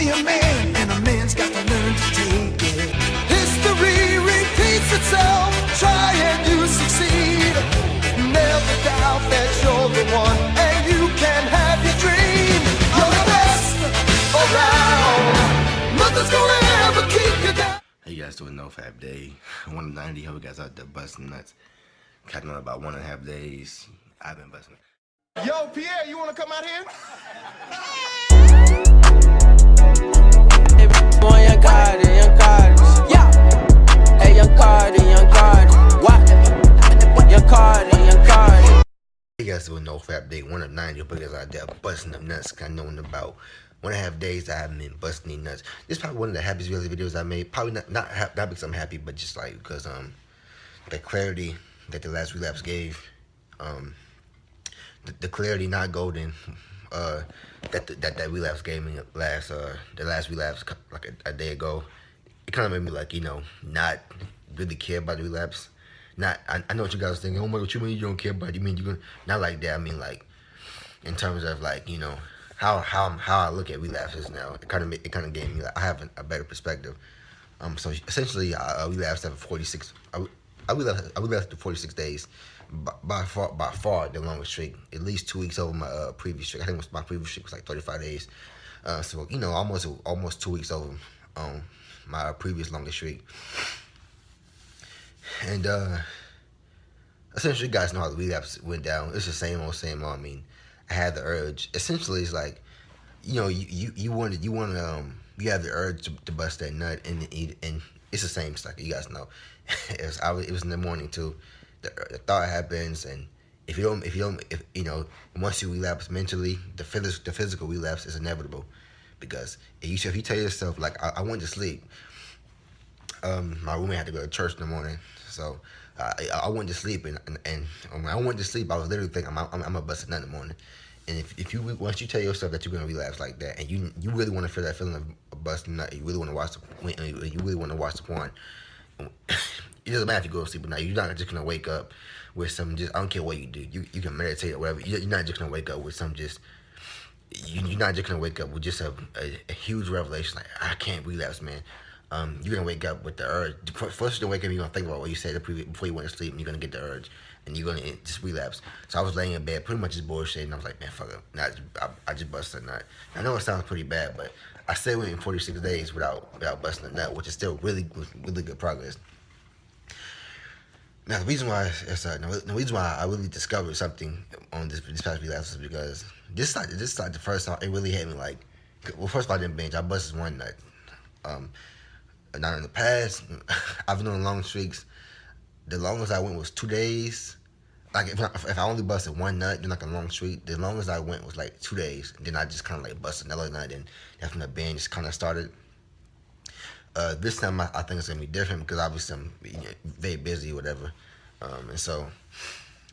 be a man, and a man's got to learn to take it. History repeats itself, try and you succeed. Never doubt that you're the one, and you can have your dream. You're the best around. Nothing's gonna ever keep you down. How you guys doing? NoFap Day 190. Hope you guys out there busting nuts. Counting on about 1.5 days. I've been busting. Yo, Pierre, you want to come out here? Hey, young Cardi, yeah. Hey, young Cardi, what? Young Cardi. How you guys doing? NoFap Day 190. Hope you guys out there busting them nuts. I know in about 1.5 days I haven't been busting these nuts. This is probably one of the happiest reality videos I made. Probably not because I'm happy, but just like because the clarity that the last relapse gave, the clarity not golden, that relapse gave me the last relapse like a day ago. It kind of made me like, you know, not really care about the relapse. I know what you guys are thinking. Oh my God, what you mean you don't care about it? You mean you're gonna not like that? I mean like in terms of like, you know, how I look at relapses now. It kind of gave me like, I have a better perspective. So essentially I relapsed after 46. I relapsed after 46 days. By far the longest streak. At least 2 weeks over my previous streak. I think my previous streak was like 35 days. So you know, almost 2 weeks over my previous longest streak. And essentially, you guys know how the relapse went down. It's the same old. I mean, I had the urge. Essentially, it's like, you know, you have the urge to bust that nut and eat, and it's the same cycle. You guys know. It was in the morning too. The thought happens, and if you know, once you relapse mentally, the physical relapse is inevitable, because if you tell yourself like I went to sleep, my roommate had to go to church in the morning, so I went to sleep, and when I went to sleep, I was literally thinking I'm gonna bust a nut in the morning. And once you tell yourself that you're gonna relapse like that, and you really want to feel that feeling of busting nut, you really want to watch the porn. It doesn't matter if you go to sleep or not. You're not just gonna wake up with some I don't care what you do. You can meditate or whatever. You're not just gonna wake up with some you're not just gonna wake up with just a huge revelation like I can't relapse, man. You're gonna wake up with the urge. First you wake up, you're gonna think about what you said before you went to sleep, and you're gonna get the urge, and you're gonna just relapse. So I was laying in bed, pretty much just bullshit, and I was like, man, fuck it. I just busted a nut. I know it sounds pretty bad, but I still went in 46 days without busting a nut, which is still really good progress. Now the reason why I really discovered something on this past relapse is because this is like the first time it really hit me. Like, well, first of all, I didn't binge. I busted one nut. Now in the past, I've been on long streaks. The longest I went was 2 days. Like if I only busted one nut, then like a long streak, the longest I went was like 2 days. And then I just kind of like busted another nut, and that's when the binge kind of started. This time I think it's gonna be different because obviously I'm very busy or whatever, and so,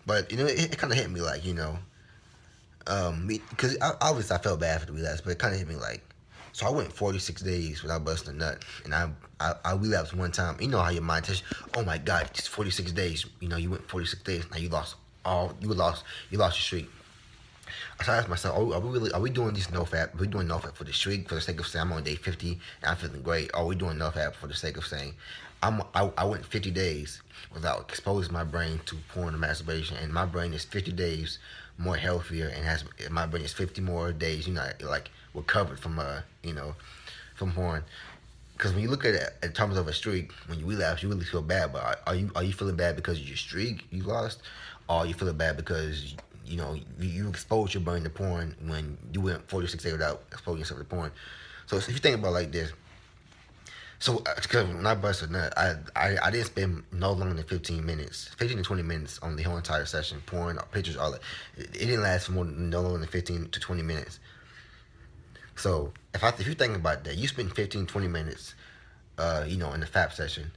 but you know it kind of hit me like, you know, because obviously I felt bad for the relapse, but it kind of hit me like, so I went 46 days without busting a nut, and I relapsed one time. You know how your mind tells you, oh my God, just 46 days. You know, you went 46 days, now you lost your streak. So I asked myself, are we doing this NoFap? Are we doing NoFap for the streak, for the sake of saying I'm on day 50 and I'm feeling great? Or are we doing NoFap for the sake of saying I went 50 days without exposing my brain to porn and masturbation, and my brain is 50 days more healthier, and my brain is 50 more days, you know, like recovered from from porn. Because when you look at it in terms of a streak, when you relapse, you really feel bad. But are you feeling bad because of your streak you lost, or are you feeling bad because you know you exposed your brain to porn when you went 46 days without exposing yourself to porn? So if you think about it like this, so because when I busted a nut, I didn't spend no longer than 15 to 20 minutes on the whole entire session, porn, pictures, all that. It didn't last for no longer than 15 to 20 minutes. So if you think about that, you spend 15, 20 minutes, you know, in the FAP session,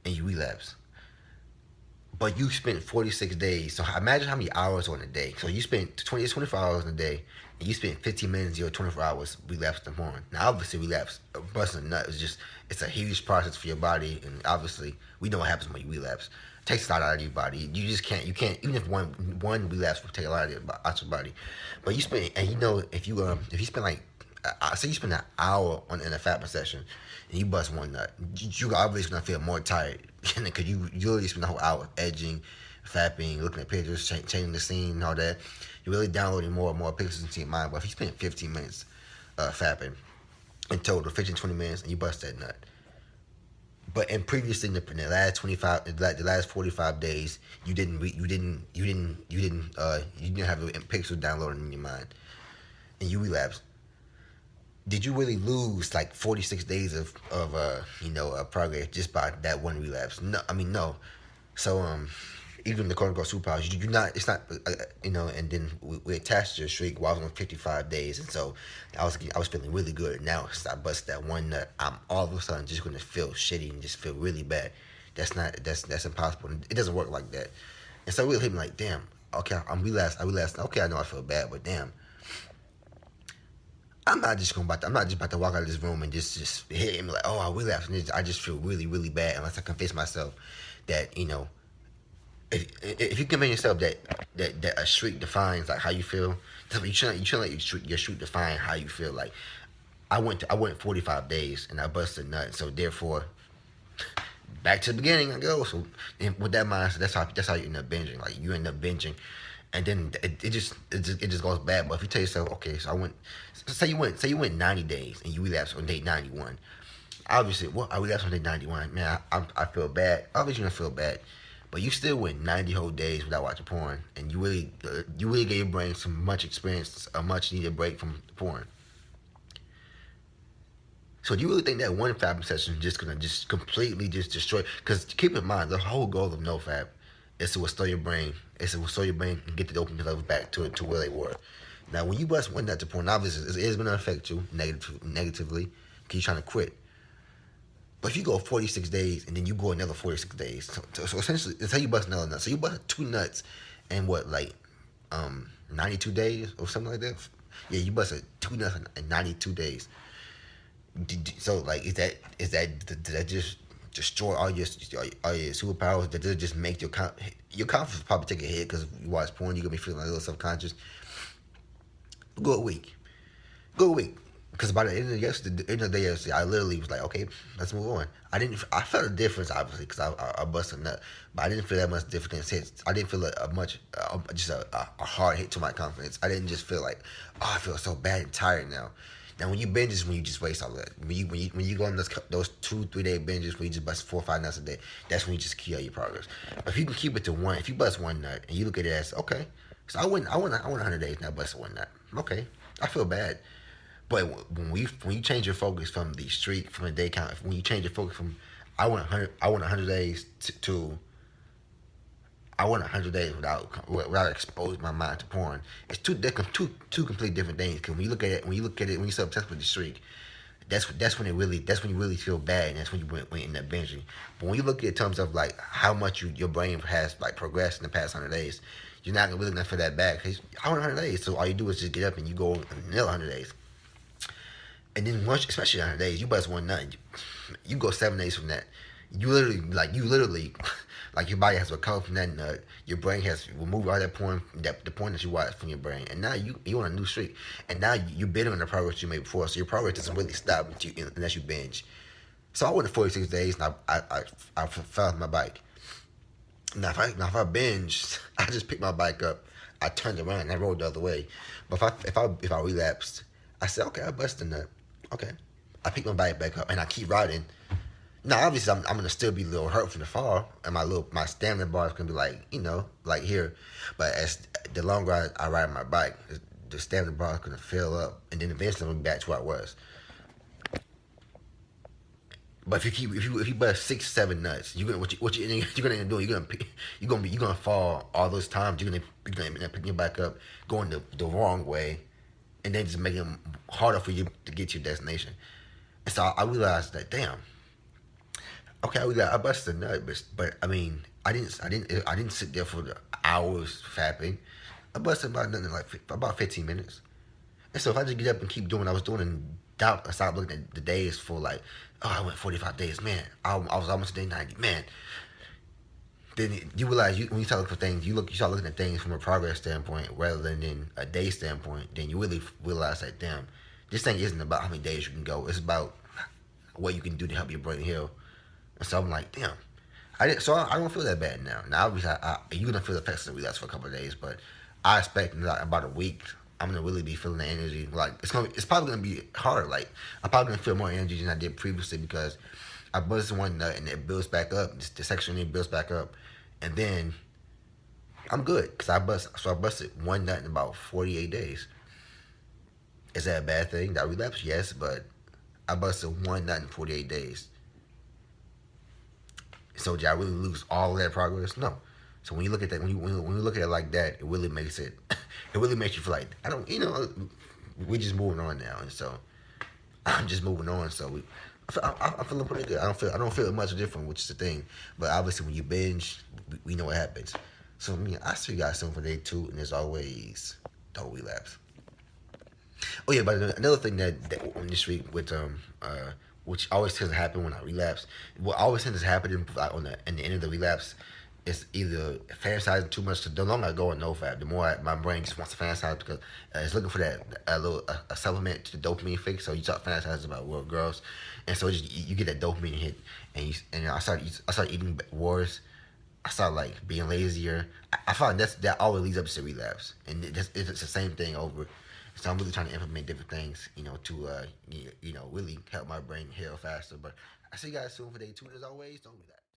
and you relapse. But you spent 46 days. So imagine how many hours on a day. So you spent 24 hours in a day, and you spent 15 minutes of your 24 hours relapsing to porn. Now, obviously, busting a nut is it's a huge process for your body, and obviously, we know what happens when you relapse. It takes a lot out of your body. You just can't, even if one relapse will take a lot out of your body. But you spend, and you know, if you spend like say you spend an hour in a fapping session, and you bust one nut, you obviously gonna feel more tired because you literally spend the whole hour edging, fapping, looking at pictures, changing the scene, and all that. You're really downloading more and more pictures into your mind. But if you spend 15 minutes fapping in total, 15, 20 minutes, and you bust that nut. But in previously in the last 25, the last 45 days, you didn't have a pixel downloaded in your mind, and you relapsed. Did you really lose like 46 days of progress just by that one relapse? No, I mean no. So even the quote unquote superpowers, you do not. It's not And then we attached to your streak while I was on 55 days, and so I was feeling really good. Now since I busted that one nut, I'm all of a sudden just gonna feel shitty and just feel really bad. That's impossible. It doesn't work like that. And so it really hit me like, damn. Okay, I relapsed. Okay, I know I feel bad, but damn. I'm not just about to walk out of this room and just hit him like, oh, I relapsed. And I just feel really, really bad unless I convince myself that if you convince yourself that a streak defines like how you feel, you shouldn't let your streak define how you feel. Like I went 45 days and I busted a nut, so therefore back to the beginning I go. So and with that mindset, that's how you end up binging. Like you end up binging, and then it just goes bad. But if you tell yourself, okay, so say you went 90 days and you relapsed on day 91. Obviously, I relapsed on day 91. Man, I feel bad. Obviously, you're gonna feel bad. But you still went 90 whole days without watching porn, and you really gave your brain some much experience, a much needed break from porn. So do you really think that one fapping session is just gonna just completely just destroy? Because keep in mind, the whole goal of NoFap is to restore your brain. It's to restore your brain and get the dopamine levels back to where they were. Now, when you bust one nut to porn, obviously it is gonna affect you negatively because you're trying to quit. But if you go 46 days and then you go another 46 days, so essentially, it's how you bust another nut. So you bust 2 nuts in 92 days or something like that? Yeah, you busted 2 nuts in 92 days. So, like, did that just destroy all your superpowers? Did it just make your confidence probably take a hit because you watch porn, you're going to be feeling a little subconscious? Go a week. Because by the end of the day yesterday, I literally was like, okay, let's move on. I felt a difference, obviously, because I busted a nut, but I didn't feel that much difference. I didn't feel just a hard hit to my confidence. I didn't just feel like, oh, I feel so bad and tired now. Now, when you binge is when you just waste all that. When you go on those 2-3 day binges where you just bust 4 or 5 nuts a day, that's when you just kill your progress. But if you can keep it to one, if you bust one nut and you look at it as, okay, so I went 100 days and I busted one nut. Okay, I feel bad. But when you change your focus from the streak, from the day count, when you change your focus from I want 100 days to I want 100 days without exposing my mind to porn, it's two completely different things. Because when you look at it, when you're so obsessed with the streak, that's when you really feel bad, and that's when you end up binging. But when you look at it in terms of like how much your brain has like progressed in the past 100 days, you're not really gonna feel that bad. Cause I want 100 days, so all you do is just get up and you go another 100 days. And then once, especially 100 days, you bust one nut, you go 7 days from that. You literally, like your body has recovered from that nut. Your brain has removed all that porn, the porn that you watched from your brain, and now you on a new streak. And now you're bitter on the progress you made before, so your progress doesn't really stop unless you binge. So I went to 46 days, and I fell off my bike. Now if I binged, I just picked my bike up, I turned around, and I rode the other way. But if I relapsed, I said, okay, I busted a nut. Okay, I pick my bike back up and I keep riding. Now, obviously, I'm gonna still be a little hurt from the fall, and my stamina bar is gonna be like here. But as the longer I ride my bike, the stamina bar is gonna fill up, and then eventually I'm gonna be back to where I was. But if you bust 6-7 nuts, you're gonna end up doing. You're gonna fall all those times. You're gonna end up picking your bike up, going the wrong way, and then just making it harder for you to get to your destination. And so I realized that, damn. Okay, I busted a nut, but I mean, I didn't sit there for the hours fapping. I busted about 15 minutes. And so if I just get up and keep doing what I was doing and stop looking at the days for like, oh, I went 45 days, man. I was almost at day 90, man. Then you realize when you start looking for things, you start looking at things from a progress standpoint rather than a day standpoint. Then you really realize that, damn, this thing isn't about how many days you can go. It's about what you can do to help your brain heal. And so I'm like, damn. I don't feel that bad now. Now obviously you're gonna feel the effects of the relapse for a couple of days, but I expect in like about a week I'm gonna really be feeling the energy. Like it's probably gonna be hard. Like I'm probably gonna feel more energy than I did previously because I busted one nut and it builds back up. The section in builds back up, and then I'm good because I busted one nut in about 48 days. Is that a bad thing? Did I relapse? Yes, but I busted one nut in 48 days. So did I really lose all of that progress? No. So when you look at that, when you look at it like that, it really makes it really makes you feel like we're just moving on now, and so I'm just moving on. So I'm feeling pretty good. I don't feel much different, which is the thing. But obviously, when you binge, we know what happens. So I see you guys soon for day 2, and as always, don't relapse. Oh yeah, but another thing that on this week with which always tends to happen when I relapse. What always tends to happen in the end of the relapse is either fantasizing too much. The longer I go on NoFap, the more my brain just wants to fantasize because it's looking for that a supplement to the dopamine fix. So you start fantasizing about world girls, and so you get that dopamine hit, and I start eating worse. I start like being lazier. I find that always leads up to relapse, and it's the same thing over. So I'm really trying to implement different things, to really help my brain heal faster. But I see you guys soon for day 2. As always, don't do that.